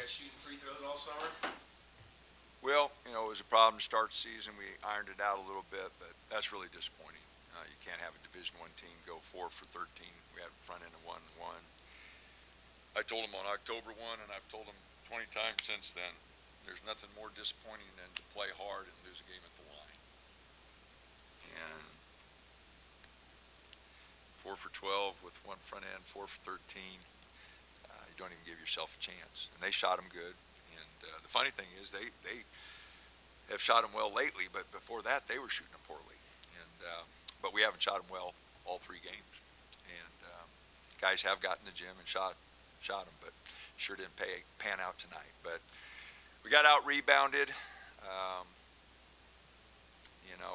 guys shooting free throws all summer? Well, it was a problem to start the season. We ironed it out a little bit, but that's really disappointing. You can't have a Division I team go 4 for 13. We had front end of 1-1. I told them on October 1, and I've told them 20 times since then, there's nothing more disappointing than to play hard and lose a game at the line. And 4 for 12 with one front end, 4 for 13. You don't even give yourself a chance. And they shot them good. And the funny thing is they have shot them well lately, but before that they were shooting them poorly. And but we haven't shot them well all 3 games. And guys have gotten in the gym and shot them, but sure didn't pan out tonight. But we got out rebounded.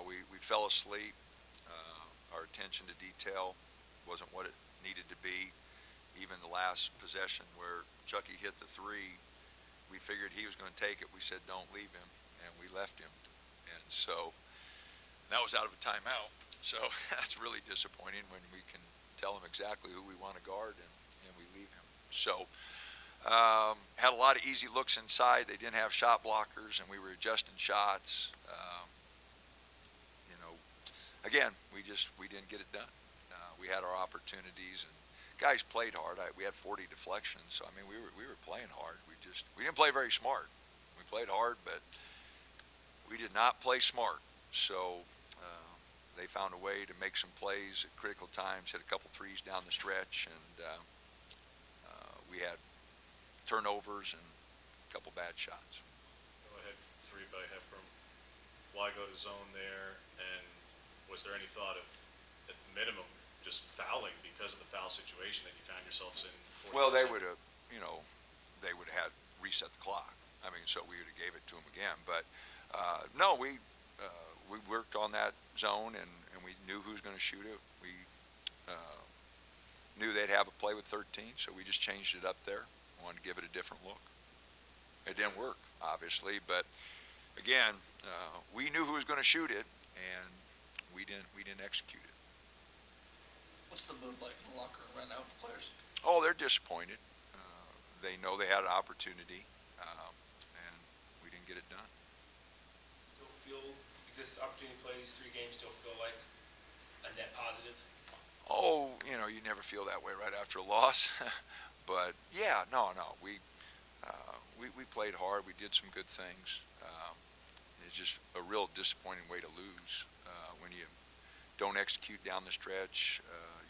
We fell asleep. Our attention to detail wasn't what it needed to be. Even the last possession where Chucky hit the 3, we figured he was going to take it. We said, don't leave him, and we left him. And so that was out of a timeout. So that's really disappointing when we can tell him exactly who we want to guard, and we leave him. So had a lot of easy looks inside. They didn't have shot blockers, and we were adjusting shots. Again, we didn't get it done. We had our opportunities, and guys played hard. We had 40 deflections, so I mean we were playing hard. We didn't play very smart. We played hard, but we did not play smart. So they found a way to make some plays at critical times, hit a couple threes down the stretch, and we had turnovers and a couple bad shots. Go ahead, 3 by Hepburn. Why go to zone there? And was there any thought of, at minimum, just fouling because of the foul situation that you found yourselves in? Well, they would have, they would have had reset the clock. I mean, so we would have gave it to them again. But no, we worked on that zone, and we knew who was going to shoot it. We knew they'd have a play with 13, so we just changed it up there. Wanted to give it a different look. It didn't work, obviously, but again, we knew who was going to shoot it, and we didn't execute it. What's the mood like in the locker room right now with the players? Oh, they're disappointed. They know they had an opportunity, and we didn't get it done. Still feel this opportunity to play these 3 games still feel like a net positive? Oh, you never feel that way right after a loss. But yeah, no, we played hard. We did some good things. It's just a real disappointing way to lose when you don't execute down the stretch.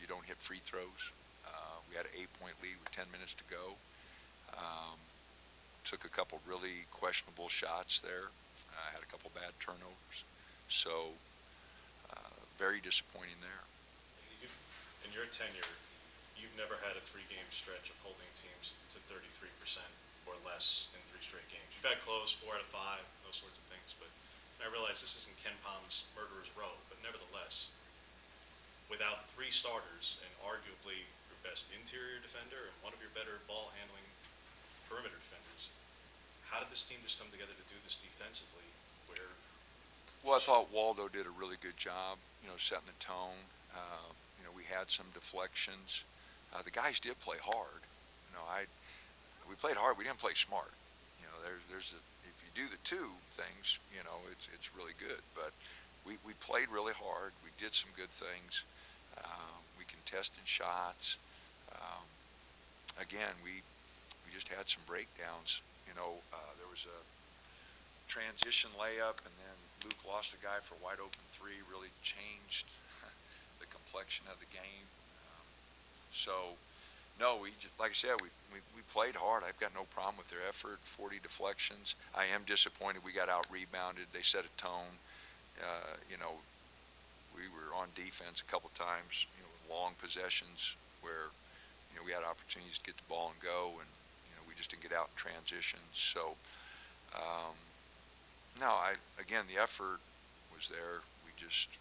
You don't hit free throws. We had an 8-point lead with 10 minutes to go. Took a couple really questionable shots there. Had a couple bad turnovers. So very disappointing there. In your tenure, you've never had a 3-game stretch of holding teams to 33% or less in 3 straight games. You've had close, 4 out of 5, those sorts of things. But I realize this isn't Ken Palm's murderer's row, but nevertheless, without 3 starters and arguably your best interior defender and one of your better ball-handling perimeter defenders, how did this team just come together to do this defensively? Well, I thought Waldo did a really good job, setting the tone. We had some deflections. The guys did play hard. We played hard. We didn't play smart. If you do the 2 things, it's really good. But we played really hard. We did some good things. We contested shots. Again, we just had some breakdowns. There was a transition layup, and then Luke lost a guy for a wide open 3. Really changed the complexion of the game. So, no, like I said, we played hard. I've got no problem with their effort. 40 deflections. I am disappointed we got out rebounded. They set a tone. We were on defense a couple times, with long possessions where we had opportunities to get the ball and go, and we just didn't get out in transition. So, no, again, the effort was there. We just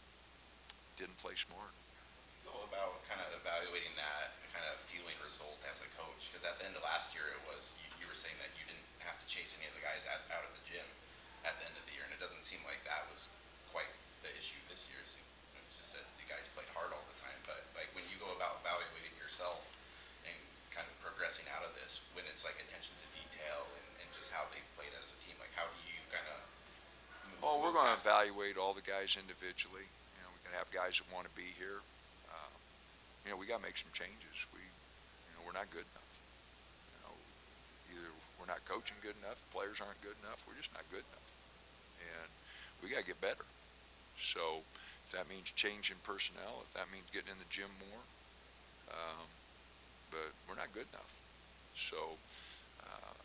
didn't play smart. About kind of evaluating that kind of feeling result as a coach, because at the end of last year it was you were saying that you didn't have to chase any of the guys out of the gym at the end of the year, and it doesn't seem like that was quite the issue this year. You just said the guys played hard all the time, but like when you go about evaluating yourself and kind of progressing out of this, when it's like attention to detail evaluate all the guys individually. You know, we can have guys that want to be here. You know, we got to make some changes. We're not good enough. You know, either we're not coaching good enough, players aren't good enough, we're just not good enough. And we got to get better. So if that means changing personnel, if that means getting in the gym more, but we're not good enough. So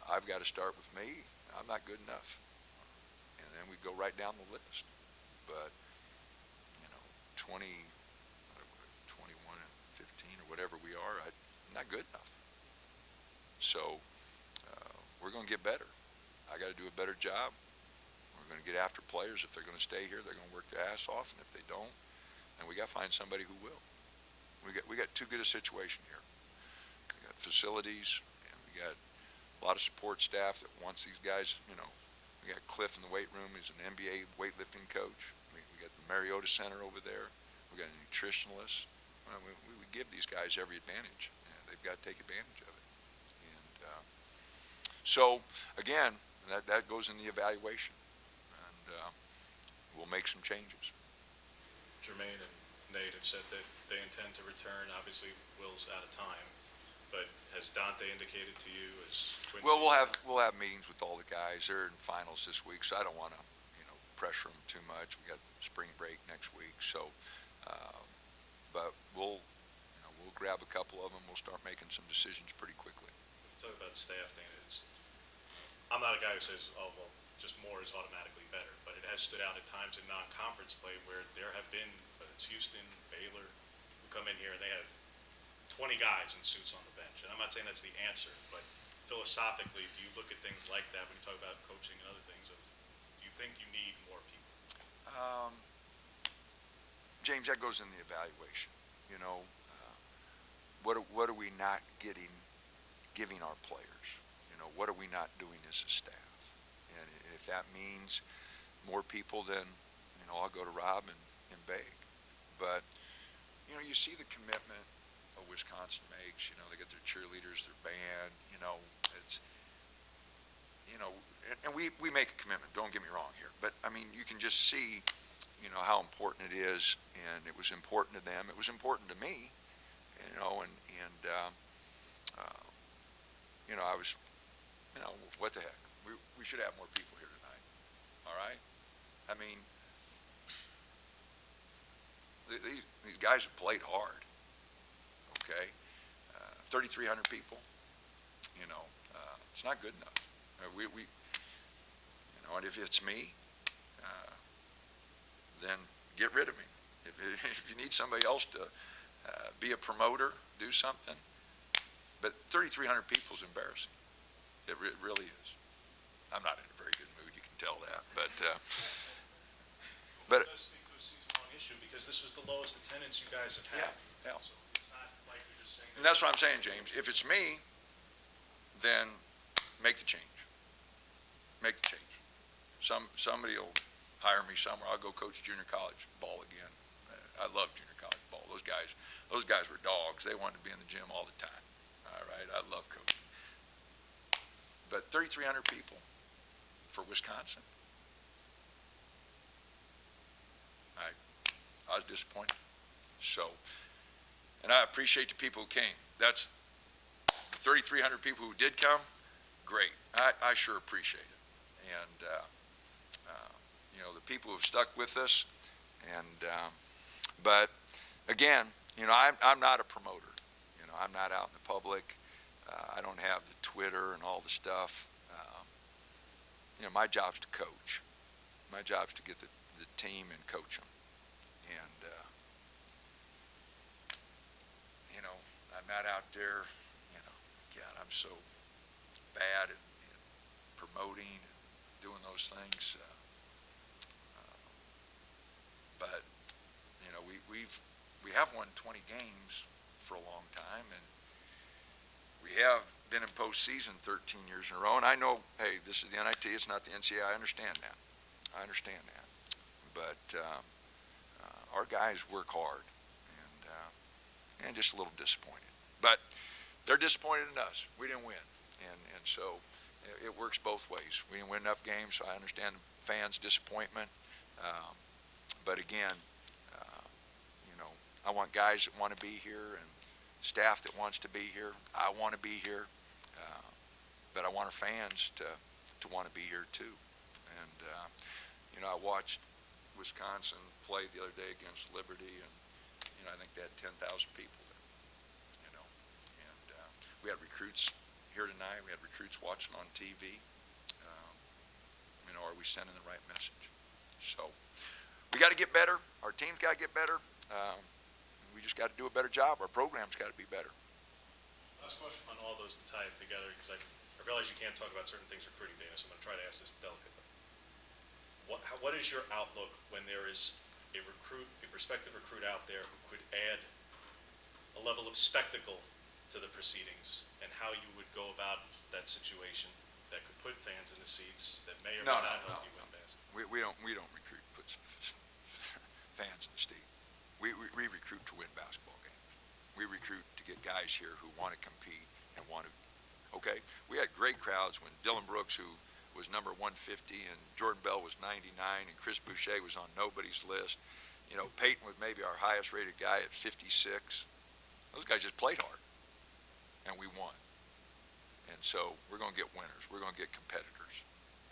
I've got to start with me. I'm not good enough. And then we go right down the list. But, 20, 21 and 15 or whatever we are, I'm not good enough. So we're going to get better. I got to do a better job. We're going to get after players. If they're going to stay here, they're going to work their ass off. And if they don't, then we got to find somebody who will. We got too good a situation here. We got facilities, and we got a lot of support staff that wants these guys. We got Cliff in the weight room. He's an NBA weightlifting coach. We got the Mariota Center over there. We got a nutritionalist. We give these guys every advantage, and they've got to take advantage of it. And so, again, that goes in the evaluation, and we'll make some changes. Jermaine and Nate have said that they intend to return. Obviously, Will's out of time, but has Dante indicated to you? Has Quincy? Well, we'll have meetings with all the guys. They're in finals this week, so I don't want to pressure them too much. We got spring break next week, so but we'll grab a couple of them. We'll start making some decisions pretty quickly. Talk about the staff, Dana. I'm not a guy who says, oh, well, just more is automatically better, but it has stood out at times in non-conference play where there have been, whether it's Houston, Baylor, who come in here and they have 20 guys in suits on the bench. And I'm not saying that's the answer, but philosophically, do you look at things like that when you talk about coaching and other things? Do you think you need more people? James, that goes in the evaluation. What are we not giving our players? What are we not doing as a staff? And if that means more people, then I'll go to Rob and beg. But you see the commitment Wisconsin makes. They get their cheerleaders, their band. It's and we make a commitment. Don't get me wrong here, but I mean you can just see how important it is, and it was important to them. It was important to me, and I was, what the heck? We should have more people here tonight. All right. I mean, these guys have played hard. Okay, 3,300 people. It's not good enough. And if it's me, then get rid of me. If you need somebody else to be a promoter, do something. But 3,300 people is embarrassing. It really is. I'm not in a very good mood. You can tell that. But it does speak to a season-long issue because this was the lowest attendance you guys have had. Yeah. So it's not like you're just saying. And that's what I'm saying, James. If it's me, then make the change. Make the change. Somebody will hire me somewhere. I'll go coach junior college ball again. I love junior college ball. Those guys were dogs. They wanted to be in the gym all the time. All right, I love coaching. But 3,300 people for Wisconsin. I was disappointed. So, and I appreciate the people who came. That's 3,300 people who did come. Great. I sure appreciate it. And the people who have stuck with us. And but again, I'm not a promoter. I'm not out in the public. I don't have the Twitter and all the stuff. My job's to coach. My job's to get the team and coach them. And I'm not out there. God, I'm so bad at promoting and doing those things. But we have won 20 games for a long time, and we have been in postseason 13 years in a row. And I know, hey, this is the NIT, it's not the NCAA. I understand that. But our guys work hard, and just a little disappointed. But they're disappointed in us. We didn't win, and so it works both ways. We didn't win enough games, so I understand the fans' disappointment, Um, but again, uh, you know, I want guys that want to be here and staff that wants to be here. I want to be here, but I want our fans to want to be here too. And you know, I watched Wisconsin play the other day against Liberty, and you know, I think they had 10,000 people there. You know, and we had recruits here tonight. We had recruits watching on TV. You know, are we sending the right message? So we got to get better. Our team's got to get better. We just got to do a better job. Our program's got to be better. Last question on all those to tie it together, because I realize you can't talk about certain things recruiting, Dana, so I'm going to try to ask this delicately. What is your outlook when there is a prospective recruit out there who could add a level of spectacle to the proceedings, and how you would go about that situation that could put fans in the seats that may or may not help you win basketball? We don't recruit to put fans in the seat. We recruit to win basketball games. We recruit to get guys here who want to compete and want to. Okay, we had great crowds when Dylan Brooks, who was number 150, and Jordan Bell was 99, and Chris Boucher was on nobody's list. You know, Peyton was maybe our highest rated guy at 56. Those guys just played hard, and we won. And so we're going to get winners. We're going to get competitors.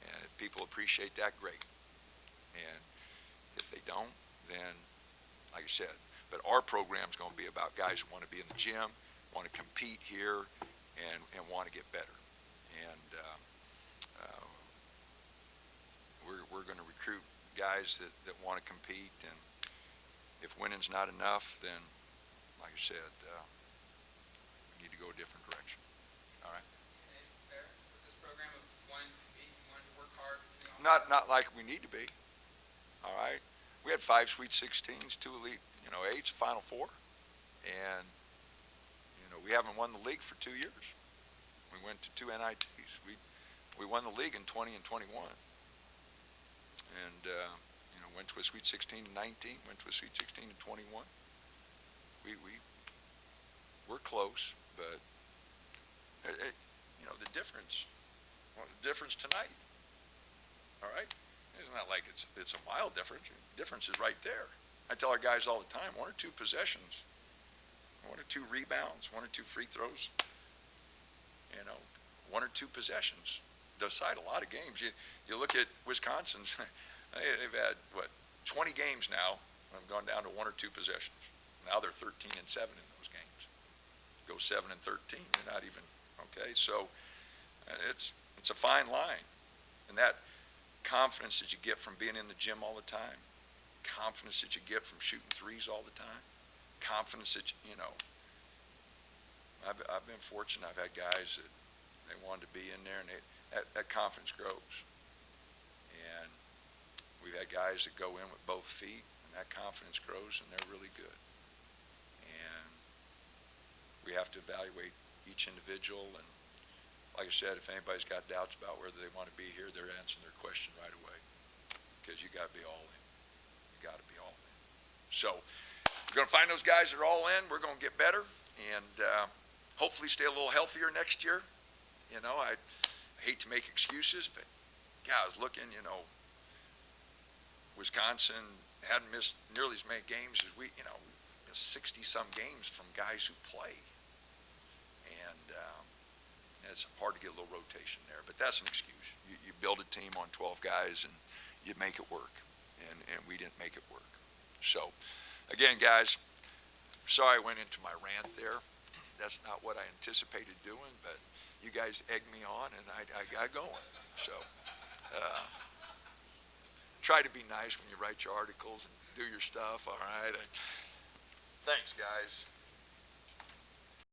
And if people appreciate that, great. And if they don't, then, like I said, but our program's going to be about guys who want to be in the gym, want to compete here, and want to get better. And we're going to recruit guys that want to compete. And if winning's not enough, then, like I said, we need to go a different direction. All right? And is there with this program of wanting to compete, wanting to work hard? Not like we need to be. All right? We had 5 Sweet 16s, 2 Elite, 8s, Final Four. And, we haven't won the league for 2 years. We went to 2 NITs. We won the league in 20 and 21. And, went to a Sweet 16 in 19, went to a Sweet 16 in 21. We're close, but, the difference, the difference tonight, all right? It's not like it's a mild difference. The difference is right there. I tell our guys all the time, 1 or 2 possessions, 1 or 2 rebounds, 1 or 2 free throws, 1 or 2 possessions decide a lot of games. You look at Wisconsin's, they've had, 20 games now, have gone down to 1 or 2 possessions. Now they're 13 and 7 in those games. Go 7 and 13, you're not even, okay? So it's a fine line. And that confidence that you get from being in the gym all the time, confidence that you get from shooting threes all the time, confidence that, I've been fortunate. I've had guys that they wanted to be in there, and that confidence grows. And we've had guys that go in with both feet, and that confidence grows, and they're really good. And we have to evaluate each individual. And like I said, if anybody's got doubts about whether they want to be here, they're answering their question right away, because you got to be all in. You got to be all in. So we're going to find those guys that are all in. We're going to get better, and hopefully stay a little healthier next year. I hate to make excuses, but yeah, I was looking, Wisconsin hadn't missed nearly as many games as we, 60-some games from guys who play. And it's hard to get a little rotation there, but that's an excuse. You build a team on 12 guys, and you make it work, and we didn't make it work. So, again, guys, sorry I went into my rant there. That's not what I anticipated doing, but you guys egged me on, and I got going. So try to be nice when you write your articles and do your stuff, all right? Thanks, guys.